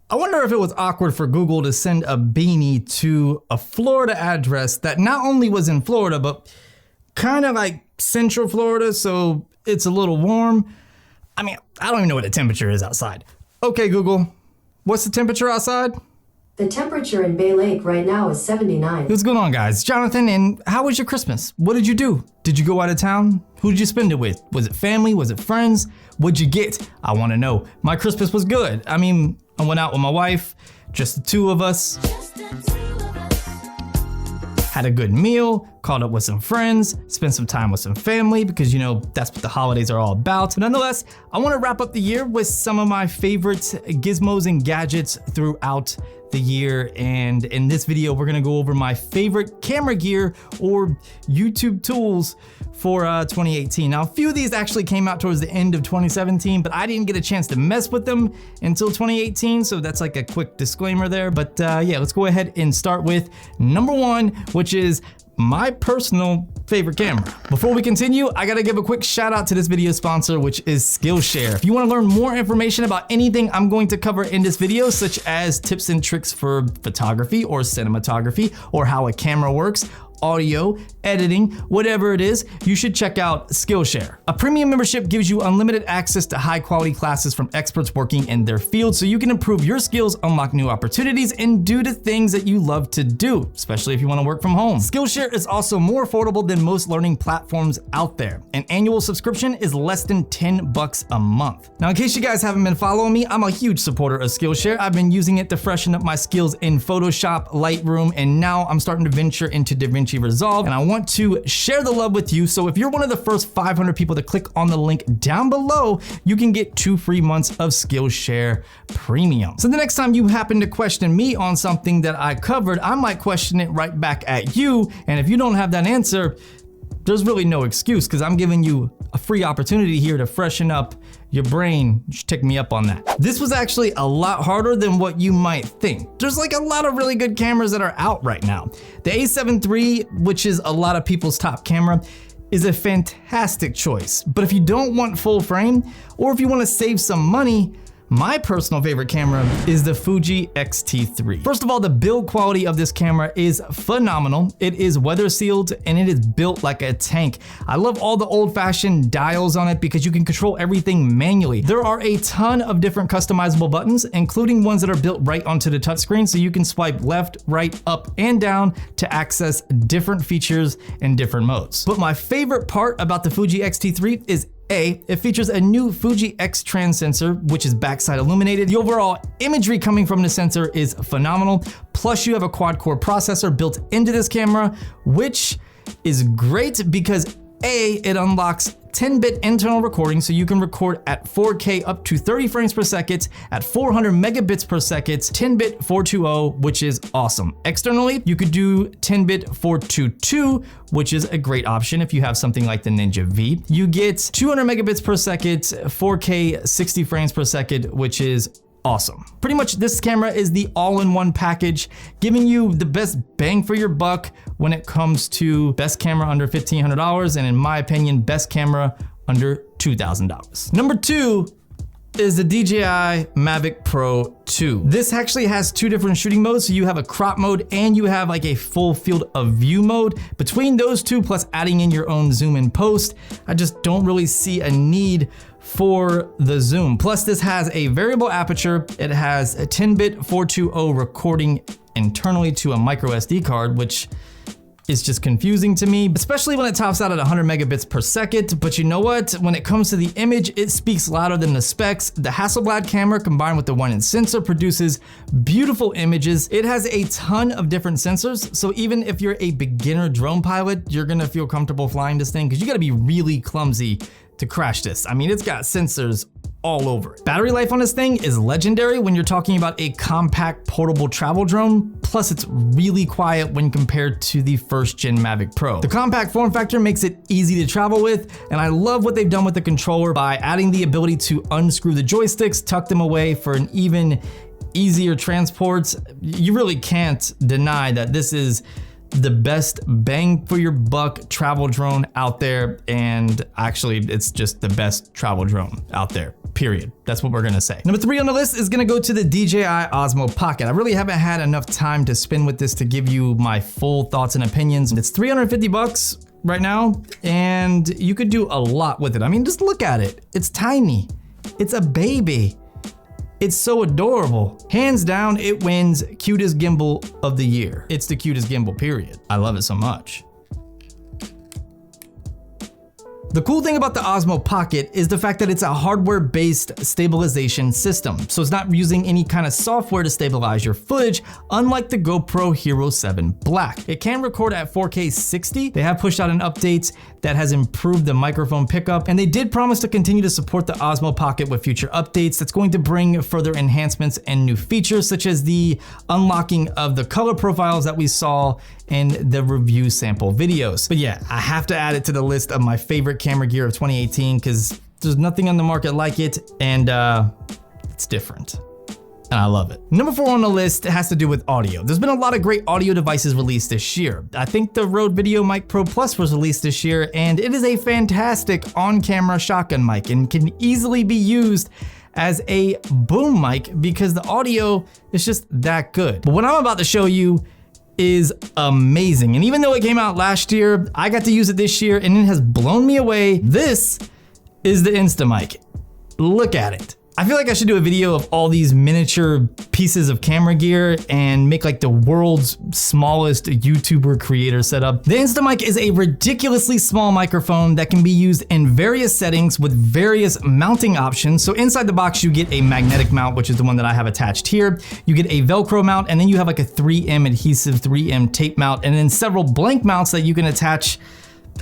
I wonder if it was awkward for Google to send a beanie to a Florida address that not only was in Florida, but kind of like Central Florida, so it's a little warm. I mean, I don't even know what the temperature is outside. Okay, Google, what's the temperature outside? The temperature in Bay Lake right now is 79. What's going on, guys? Jonathan, and how was your Christmas? What did you do? Did you go out of town? Who did you spend it with? Was it family? Was it friends? What'd you get? I want to know. My Christmas was good. I mean, I went out with my wife, just the two of us. Had a good meal, caught up with some friends, spent some time with some family because, you know, that's what the holidays are all about. But nonetheless, I want to wrap up the year with some of my favorite gizmos and gadgets throughout the year. And in this video, we're gonna go over my favorite camera gear or YouTube tools for 2018. Now, a few of these actually came out towards the end of 2017, but I didn't get a chance to mess with them until 2018. So that's like a quick disclaimer there. But yeah, let's go ahead and start with number one, which is my personal favorite camera. Before we continue, I gotta give a quick shout out to this video sponsor, which is Skillshare. If you wanna learn more information about anything I'm going to cover in this video, such as tips and tricks for photography or cinematography, or how a camera works, audio, editing, whatever it is, you should check out Skillshare. A premium membership gives you unlimited access to high quality classes from experts working in their field so you can improve your skills, unlock new opportunities, and do the things that you love to do, especially if you want to work from home. Skillshare is also more affordable than most learning platforms out there. An annual subscription is less than $10 a month. Now, in case you guys haven't been following me, I'm a huge supporter of Skillshare. I've been using it to freshen up my skills in Photoshop, Lightroom, and now I'm starting to venture into DaVinci Resolve, and I want to share the love with you. So if you're one of the first 500 people to click on the link down below, you can get 2 free months of Skillshare Premium. So the next time you happen to question me on something that I covered, I might question it right back at you. And if you don't have that answer, there's really no excuse because I'm giving you a free opportunity here to freshen up your brain. You should take me up on that. This was actually a lot harder than what you might think. There's like a lot of really good cameras that are out right now. The A7 III, which is a lot of people's top camera, is a fantastic choice. But if you don't want full frame, or if you want to save some money, my personal favorite camera is the Fuji XT3. First of all, the build quality of this camera is phenomenal. It is weather sealed and it is built like a tank. I love all the old-fashioned dials on it because you can control everything manually. There are a ton of different customizable buttons, including ones that are built right onto the touchscreen, so you can swipe left, right, up, and down to access different features and different modes. But my favorite part about the Fuji XT3 is it features a new Fuji X trans sensor, which is backside illuminated. The overall imagery coming from the sensor is phenomenal. Plus you have a quad core processor built into this camera, which is great because it unlocks 10-bit internal recording, so you can record at 4K up to 30 frames per second at 400 megabits per second, 10-bit 420, which is awesome. Externally, you could do 10-bit 422, which is a great option if you have something like the Ninja V. You get 200 megabits per second, 4K 60 frames per second, which is awesome. Pretty much this camera is the all-in-one package, giving you the best bang for your buck when it comes to best camera under $1,500, and in my opinion, best camera under $2,000. Number two is the DJI Mavic Pro 2. This actually has 2 different shooting modes. So you have a crop mode and you have like a full field of view mode. Between those two, plus adding in your own zoom in post, I just don't really see a need for the zoom. Plus this has a variable aperture. It has a 10-bit 420 recording internally to a micro SD card, which is just confusing to me, especially when it tops out at 100 megabits per second. But you know what? When it comes to the image, it speaks louder than the specs. The Hasselblad camera combined with the 1-inch sensor produces beautiful images. It has a ton of different sensors, so even if you're a beginner drone pilot, you're gonna feel comfortable flying this thing because you gotta be really clumsy to crash this. I mean, it's got sensors all over it. Battery life on this thing is legendary when you're talking about a compact portable travel drone, plus it's really quiet when compared to the first gen Mavic Pro. The compact form factor makes it easy to travel with, and I love what they've done with the controller by adding the ability to unscrew the joysticks, tuck them away for an even easier transport. You really can't deny that this is the best bang for your buck travel drone out there, and actually it's just the best travel drone out there. period. That's what we're gonna say. Number 3 on the list is gonna go to the DJI Osmo Pocket. I really haven't had enough time to spin with this to give you my full thoughts and opinions. It's 350 bucks right now, and you could do a lot with it. I mean, just look at it. It's tiny. It's a baby. It's so adorable. Hands down, it wins cutest gimbal of the year. It's the cutest gimbal, period. I love it so much. The cool thing about the Osmo Pocket is the fact that it's a hardware-based stabilization system. So it's not using any kind of software to stabilize your footage, unlike the GoPro Hero 7 Black. It can record at 4K 60. They have pushed out an update that has improved the microphone pickup, and they did promise to continue to support the Osmo Pocket with future updates that's going to bring further enhancements and new features, such as the unlocking of the color profiles that we saw in the review sample videos. But yeah, I have to add it to the list of my favorite camera gear of 2018 because there's nothing on the market like it, and it's different. And I love it. Number 4 on the list has to do with audio. There's been a lot of great audio devices released this year. I think the Rode VideoMic Pro Plus was released this year, and it is a fantastic on-camera shotgun mic and can easily be used as a boom mic because the audio is just that good. But what I'm about to show you is amazing. And even though it came out last year, I got to use it this year and it has blown me away. This is the Instamic. Look at it. I feel like I should do a video of all these miniature pieces of camera gear and make like the world's smallest YouTuber creator setup. The Instamic is a ridiculously small microphone that can be used in various settings with various mounting options. So inside the box, you get a magnetic mount, which is the one that I have attached here. You get a Velcro mount, and then you have like a 3M adhesive, 3M tape mount, and then several blank mounts that you can attach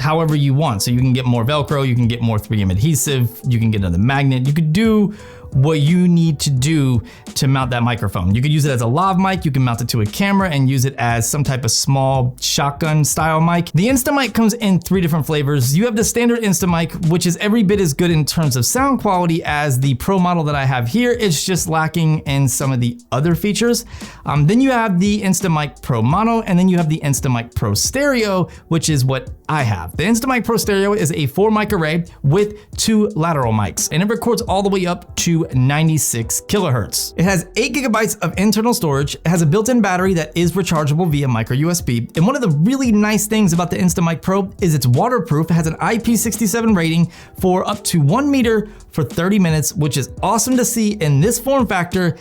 however you want. So you can get more Velcro, you can get more 3M adhesive, you can get another magnet. You could do what you need to do to mount that microphone. You could use it as a lav mic, you can mount it to a camera and use it as some type of small shotgun style mic. The Instamic comes in 3 different flavors. You have the standard Instamic, which is every bit as good in terms of sound quality as the Pro model that I have here. It's just lacking in some of the other features. Then you have the Instamic Pro Mono, and then you have the Instamic Pro Stereo, which is what I have. The Instamic Pro Stereo is a 4 mic array with 2 lateral mics, and it records all the way up to 96 kilohertz. It has 8 gigabytes of internal storage. It has a built-in battery that is rechargeable via micro USB. And one of the really nice things about the Instamic Pro is it's waterproof. It has an IP67 rating for up to 1 meter for 30 minutes, which is awesome to see in this form factor.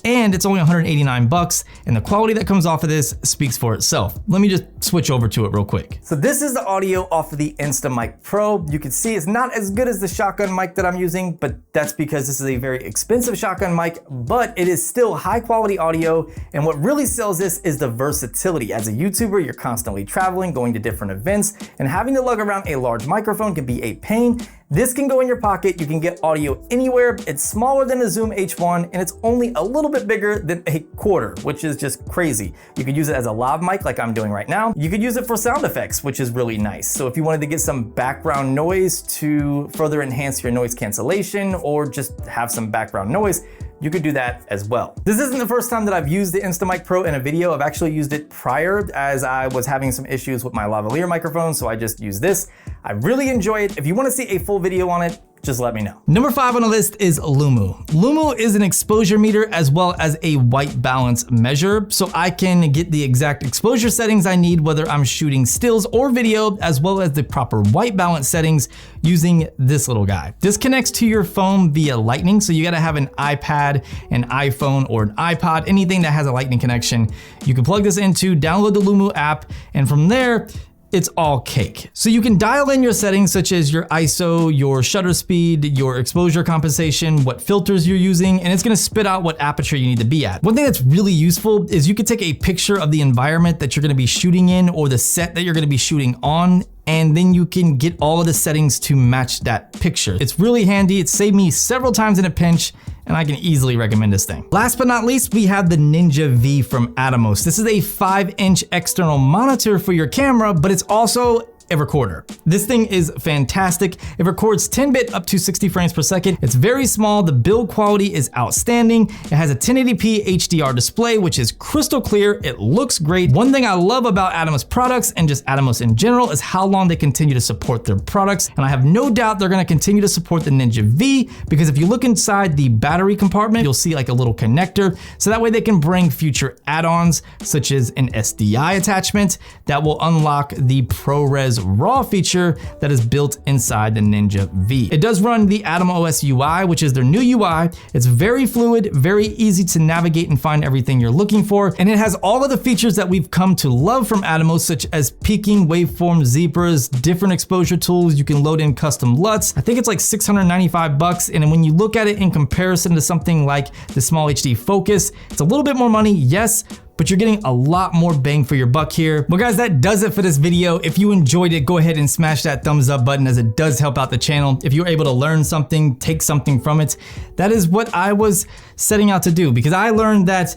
And it's only 189 bucks, and the quality that comes off of this speaks for itself. Let me just switch over to it real quick. So this is the audio off of the Instamic Pro. You can see it's not as good as the shotgun mic that I'm using, but that's because this is a very expensive shotgun mic, but it is still high quality audio. And what really sells this is the versatility. As a YouTuber, you're constantly traveling, going to different events, and having to lug around a large microphone can be a pain. This can go in your pocket, you can get audio anywhere. It's smaller than a Zoom H1, and it's only a little bit bigger than a quarter, which is just crazy. You could use it as a lav mic like I'm doing right now. You could use it for sound effects, which is really nice. So if you wanted to get some background noise to further enhance your noise cancellation or just have some background noise, you could do that as well. This isn't the first time that I've used the Instamic Pro in a video. I've actually used it prior as I was having some issues with my lavalier microphone, so I just used this. I really enjoy it. If you wanna see a full video on it, just let me know. Number 5 on the list is LUMO. LUMO is an exposure meter as well as a white balance measure, so I can get the exact exposure settings I need, whether I'm shooting stills or video, as well as the proper white balance settings using this little guy. This connects to your phone via Lightning, so you gotta have an iPad, an iPhone, or an iPod, anything that has a Lightning connection. You can plug this into, download the LUMO app, and from there, it's all cake. So you can dial in your settings such as your ISO, your shutter speed, your exposure compensation, what filters you're using, and it's gonna spit out what aperture you need to be at. One thing that's really useful is you could take a picture of the environment that you're gonna be shooting in or the set that you're gonna be shooting on, and then you can get all of the settings to match that picture. It's really handy. It's saved me several times in a pinch, and I can easily recommend this thing. Last but not least, we have the Ninja V from Atomos. This is a 5-inch external monitor for your camera, but it's also a recorder. This thing is fantastic. It records 10-bit up to 60 frames per second. It's very small. The build quality is outstanding. It has a 1080p HDR display, which is crystal clear. It looks great. One thing I love about Atomos products and just Atomos in general is how long they continue to support their products. And I have no doubt they're gonna continue to support the Ninja V, because if you look inside the battery compartment, you'll see like a little connector. So that way they can bring future add-ons, such as an SDI attachment that will unlock the ProRes RAW feature that is built inside the Ninja V. It does run the Atomos UI, which is their new UI. It's very fluid, very easy to navigate and find everything you're looking for. And it has all of the features that we've come to love from Atomos, such as peaking, waveform, zebras, different exposure tools. You can load in custom LUTs. I think it's like 695 bucks. And when you look at it in comparison to something like the Small HD Focus, it's a little bit more money, yes, but you're getting a lot more bang for your buck here. Well guys, that does it for this video. If you enjoyed it, go ahead and smash that thumbs up button, as it does help out the channel. If you're able to learn something, take something from it, that is what I was setting out to do, because I learned that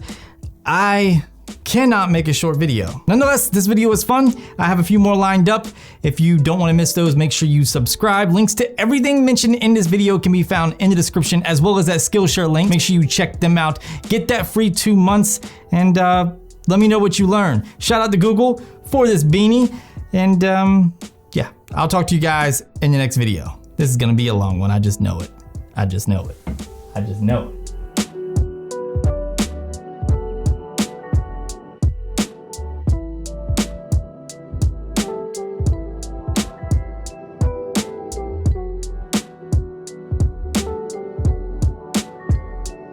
I cannot make a short video. Nonetheless, this video was fun. I have a few more lined up. If you don't want to miss those, make sure you subscribe. Links to everything mentioned in this video can be found in the description, as well as that Skillshare link. Make sure you check them out. Get that free 2 months, and let me know what you learn. Shout out to Google for this beanie, and yeah, I'll talk to you guys in the next video. This is gonna be a long one, I just know it. I just know it. I just know it.